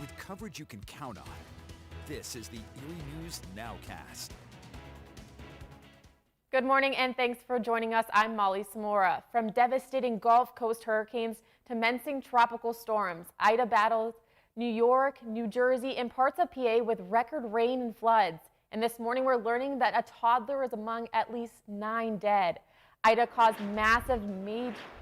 with coverage you can count on. This is the Erie News NOWCAST. Good morning and thanks for joining us. I'm Molly Samora. From devastating Gulf Coast hurricanes to menacing tropical storms, Ida battles New York, New Jersey, and parts of PA with record rain and floods. And this morning we're learning that a toddler is among at least 9 dead. Ida caused massive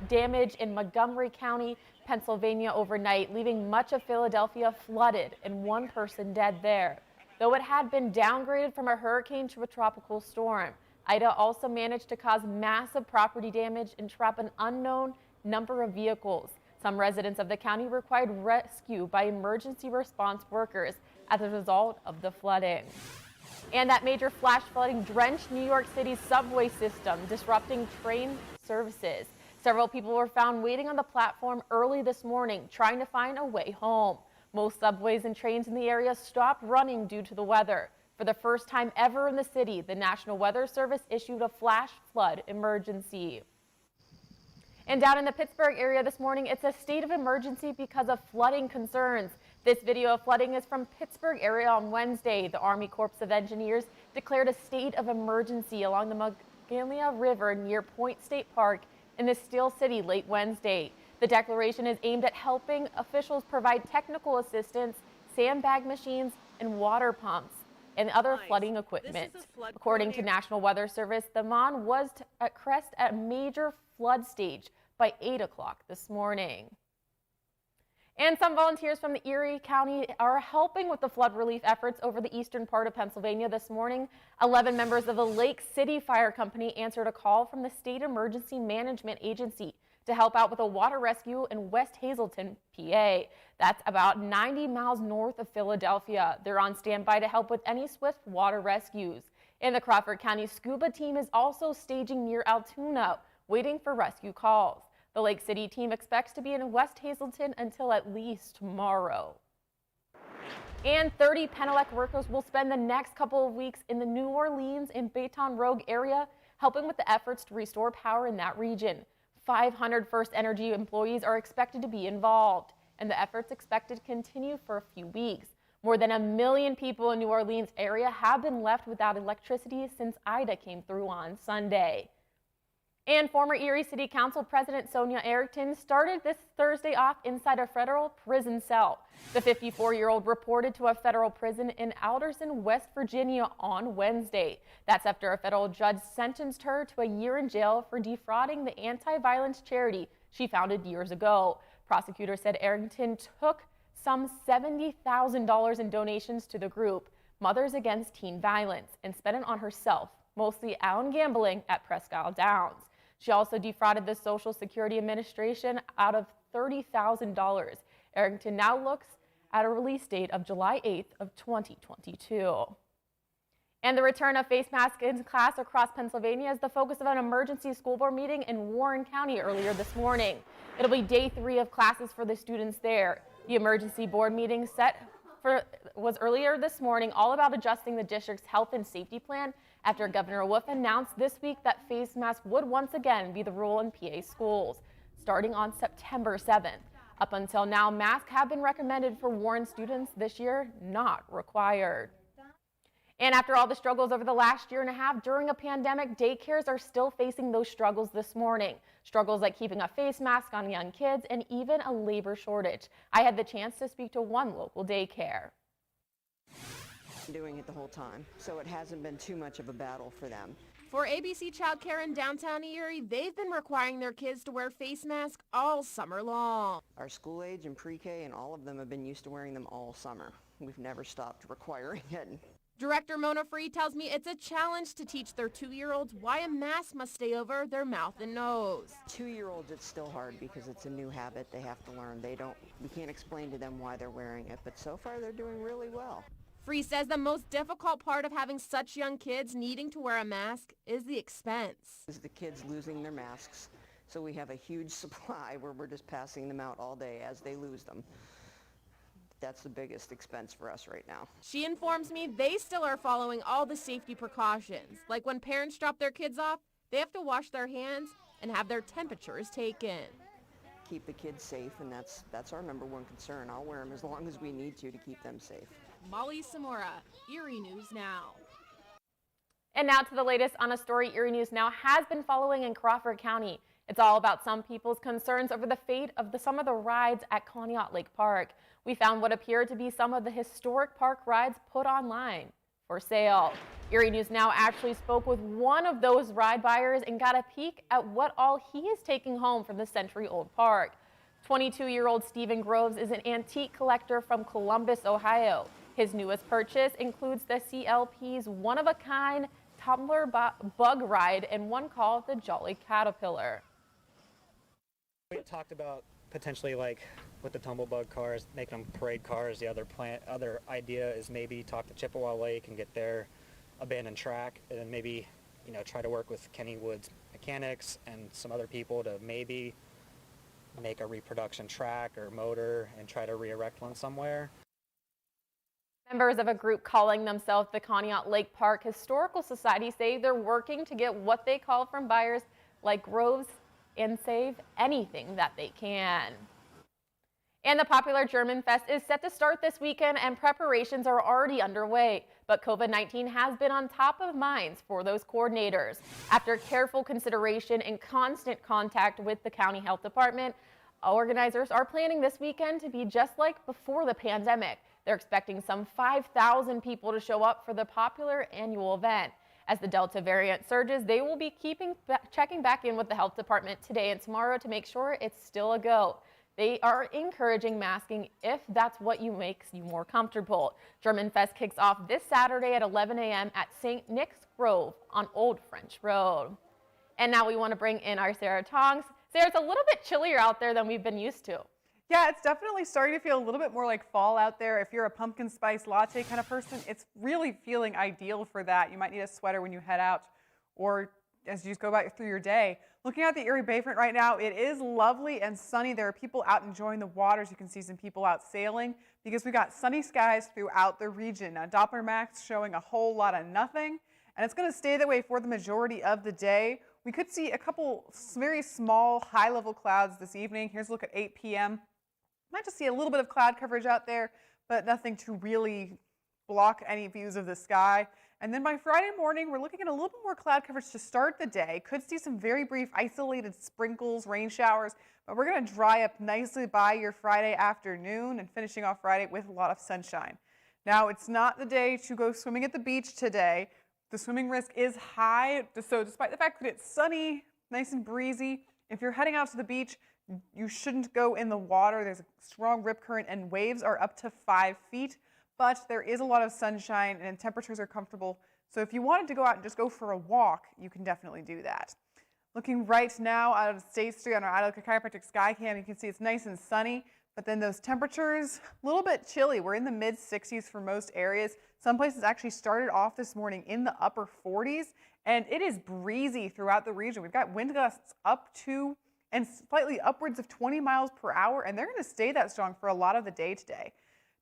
damage in Montgomery County, Pennsylvania overnight, leaving much of Philadelphia flooded and 1 person dead there. Though it had been downgraded from a hurricane to a tropical storm, Ida also managed to cause massive property damage and trap an unknown number of vehicles. Some residents of the county required rescue by emergency response workers as a result of the flooding. And that major flash flooding drenched New York City's subway system, disrupting train services. Several people were found waiting on the platform early this morning, trying to find a way home. Most subways and trains in the area stopped running due to the weather. For the first time ever in the city, the National Weather Service issued a flash flood emergency. And down in the Pittsburgh area this morning, it's a state of emergency because of flooding concerns. This video of flooding is from Pittsburgh area on Wednesday. The Army Corps of Engineers declared a state of emergency along the Magnolia River near Point State Park in the Steel City late Wednesday. The declaration is aimed at helping officials provide technical assistance, sandbag machines, and water pumps and other flooding equipment. According to National Weather Service, the Mon was at crest at a major flood stage by 8 o'clock this morning. And some volunteers from the Erie County are helping with the flood relief efforts over the eastern part of Pennsylvania this morning. 11 members of the Lake City Fire Company answered a call from the State Emergency Management Agency to help out with a water rescue in West Hazelton, PA. That's about 90 miles north of Philadelphia. They're on standby to help with any swift water rescues. And the Crawford County Scuba Team is also staging near Altoona, waiting for rescue calls. The Lake City team expects to be in West Hazelton until at least tomorrow. And 30 Penelec workers will spend the next couple of weeks in the New Orleans and Baton Rouge area, helping with the efforts to restore power in that region. 500 First Energy employees are expected to be involved, and the efforts expected to continue for a few weeks. More than 1 million people in New Orleans area have been left without electricity since Ida came through on Sunday. And former Erie City Council President Sonia Arrington started this Thursday off inside a federal prison cell. The 54-year-old reported to a federal prison in Alderson, West Virginia on Wednesday. That's after a federal judge sentenced her to a year in jail for defrauding the anti-violence charity she founded years ago. Prosecutors said Arrington took some $70,000 in donations to the group, Mothers Against Teen Violence, and spent it on herself, mostly on gambling at Presque Isle Downs. She also defrauded the Social Security Administration out of $30,000. Arrington now looks at a release date of July 8th of 2022. And the return of face masks in class across Pennsylvania is the focus of an emergency school board meeting in Warren County earlier this morning. It'll be day 3 of classes for the students there. The emergency board meeting was earlier this morning, all about adjusting the district's health and safety plan after Governor Wolf announced this week that face masks would once again be the rule in PA schools, starting on September 7th. Up until now, masks have been recommended for Warren students this year, not required. And after all the struggles over the last year and a half during a pandemic, daycares are still facing those struggles this morning. Struggles like keeping a face mask on young kids and even a labor shortage. I had the chance to speak to one local daycare. Doing it the whole time, so it hasn't been too much of a battle for them. For ABC Childcare in downtown Erie, they've been requiring their kids to wear face masks all summer long. Our school age and pre-K and all of them have been used to wearing them all summer. We've never stopped requiring it. Director Mona Free tells me it's a challenge to teach their 2-year-olds why a mask must stay over their mouth and nose. 2-year-olds, it's still hard because it's a new habit they have to learn. We can't explain to them why they're wearing it, but so far they're doing really well. Free says the most difficult part of having such young kids needing to wear a mask is the expense. Is the kids losing their masks, so we have a huge supply where we're just passing them out all day as they lose them. That's the biggest expense for us right now. She informs me they still are following all the safety precautions. Like when parents drop their kids off, they have to wash their hands and have their temperatures taken. keep the kids safe, and that's our number one concern. I'll wear them as long as we need to keep them safe. Molly Samora, Erie News Now. And now to the latest on a story Erie News Now has been following in Crawford County. It's all about some people's concerns over the fate of some of the rides at Conneaut Lake Park. We found what appeared to be some of the historic park rides put online for sale. Erie News Now actually spoke with one of those ride buyers and got a peek at what all he is taking home from the century-old park. 22-year-old Stephen Groves is an antique collector from Columbus, Ohio. His newest purchase includes the CLP's one-of-a-kind tumbler bug ride and one called the Jolly Caterpillar. We talked about potentially, like with the tumblebug cars, making them parade cars. The other idea is maybe talk to Chippewa Lake and get their abandoned track, and then maybe, you know, try to work with Kenny Woods Mechanics and some other people to maybe make a reproduction track or motor and try to re-erect one somewhere. Members of a group calling themselves the Conneaut Lake Park Historical Society say they're working to get what they call from buyers like Groves and save anything that they can. And the popular German Fest is set to start this weekend, and preparations are already underway. But COVID-19 has been on top of minds for those coordinators. After careful consideration and constant contact with the county health department, organizers are planning this weekend to be just like before the pandemic. They're expecting some 5,000 people to show up for the popular annual event. As the Delta variant surges, they will be checking back in with the health department today and tomorrow to make sure it's still a go. They are encouraging masking if that's what makes you more comfortable. German Fest kicks off this Saturday at 11 a.m. at St. Nick's Grove on Old French Road. And now we want to bring in our Sarah Tongs. Sarah, it's a little bit chillier out there than we've been used to. Yeah, it's definitely starting to feel a little bit more like fall out there. If you're a pumpkin spice latte kind of person, it's really feeling ideal for that. You might need a sweater when you head out or as you just go back through your day. Looking at the Erie Bayfront right now, it is lovely and sunny. There are people out enjoying the waters. You can see some people out sailing because we got sunny skies throughout the region. Now, Doppler max showing a whole lot of nothing, and it's going to stay that way for the majority of the day. We could see a couple very small high-level clouds this evening. Here's a look at 8 p.m. Might just see a little bit of cloud coverage out there, but nothing to really block any views of the sky. And then by Friday morning, we're looking at a little bit more cloud coverage to start the day. Could see some very brief isolated sprinkles, rain showers, but we're going to dry up nicely by your Friday afternoon and finishing off Friday with a lot of sunshine. Now, it's not the day to go swimming at the beach today. The swimming risk is high, so despite the fact that it's sunny, nice and breezy, if you're heading out to the beach, you shouldn't go in the water. There's a strong rip current and waves are up to 5 feet, but there is a lot of sunshine and temperatures are comfortable. So if you wanted to go out and just go for a walk, you can definitely do that. Looking right now out of State Street on our Idlewild Chiropractic Sky Cam, you can see it's nice and sunny, but then those temperatures, a little bit chilly. We're in the mid 60s for most areas. Some places actually started off this morning in the upper 40s, and it is breezy throughout the region. We've got wind gusts up to and slightly upwards of 20 miles per hour, and they're going to stay that strong for a lot of the day today.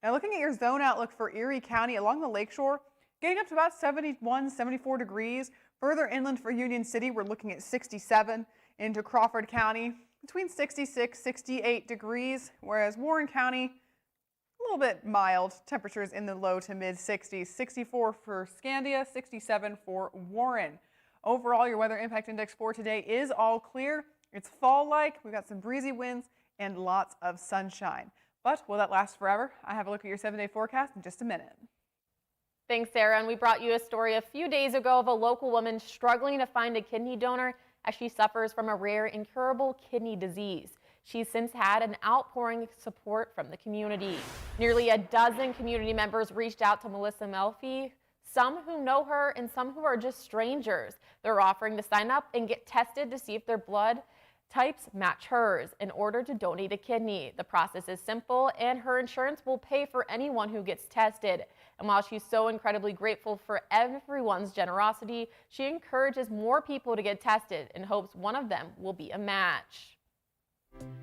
Now, looking at your zone outlook for Erie County along the lakeshore, getting up to about 71, 74 degrees. Further inland for Union City, we're looking at 67. Into Crawford County, between 66, 68 degrees, whereas Warren County, a little bit mild, temperatures in the low to mid 60s, 64 for Scandia, 67 for Warren. Overall, your weather impact index for today is all clear. It's fall-like, we've got some breezy winds and lots of sunshine. But will that last forever? I have a look at your 7-day forecast in just a minute. Thanks, Sarah. And we brought you a story a few days ago of a local woman struggling to find a kidney donor as she suffers from a rare incurable kidney disease. She's since had an outpouring of support from the community. Nearly a dozen community members reached out to Melissa Melfi, some who know her and some who are just strangers. They're offering to sign up and get tested to see if their blood types match hers in order to donate a kidney. The process is simple, and her insurance will pay for anyone who gets tested. And while she's so incredibly grateful for everyone's generosity, she encourages more people to get tested in hopes one of them will be a match.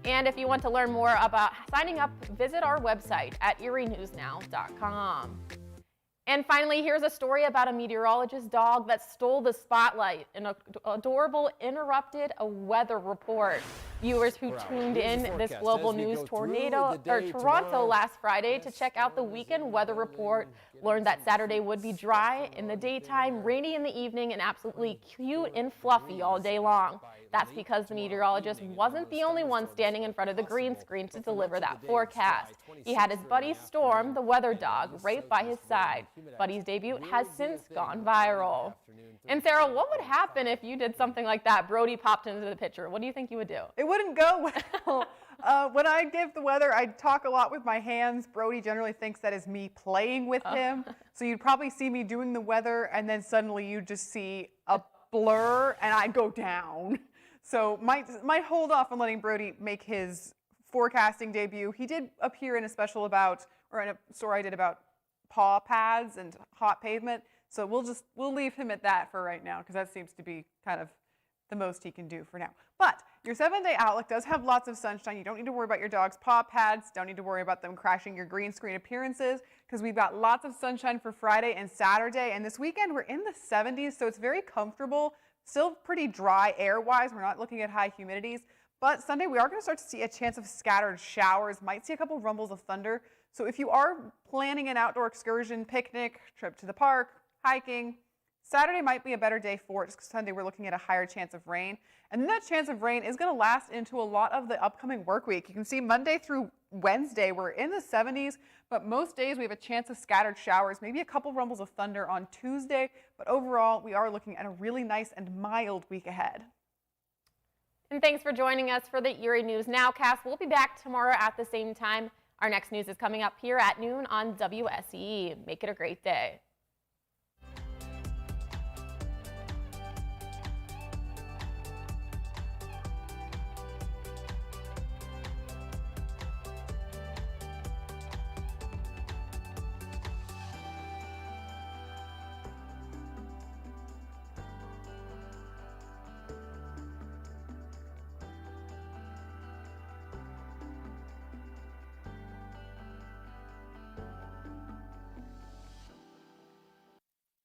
And if you want to learn more about signing up, visit our website at erienewsnow.com. And finally, here's a story about a meteorologist dog that stole the spotlight. An adorable interrupted a weather report. Viewers who tuned in this global news tornado or Toronto last Friday to check out the weekend weather report learned that Saturday would be dry in the daytime, rainy in the evening, and absolutely cute and fluffy all day long. That's because the meteorologist wasn't the only one standing in front of the green screen to deliver that forecast. He had his buddy Storm, the weather dog, right by his side. Buddy's debut has since gone viral. And Sarah, what would happen if you did something like that? Brody popped into the picture. What do you think you would do? It wouldn't go well. When I give the weather, I talk a lot with my hands. Brody generally thinks that is me playing with him. So you'd probably see me doing the weather, and then suddenly you just see a blur, and I'd go down. So might hold off on letting Brody make his forecasting debut. He did appear in a special in a story I did about paw pads and hot pavement. So we'll leave him at that for right now, because that seems to be kind of the most he can do for now. But your 7-day outlook does have lots of sunshine. You don't need to worry about your dog's paw pads. Don't need to worry about them crashing your green screen appearances, because we've got lots of sunshine for Friday and Saturday. And this weekend we're in the 70s, so it's very comfortable. Still pretty dry air-wise. We're not looking at high humidities. But Sunday we are going to start to see a chance of scattered showers. Might see a couple rumbles of thunder. So if you are planning an outdoor excursion, picnic, trip to the park, hiking, Saturday might be a better day for it, just because Sunday we're looking at a higher chance of rain. And then that chance of rain is going to last into a lot of the upcoming work week. You can see Monday through Wednesday we're in the 70s, but most days we have a chance of scattered showers, maybe a couple rumbles of thunder on Tuesday. But overall, we are looking at a really nice and mild week ahead. And thanks for joining us for the Erie News Nowcast. We'll be back tomorrow at the same time. Our next news is coming up here at noon on WSE. Make it a great day.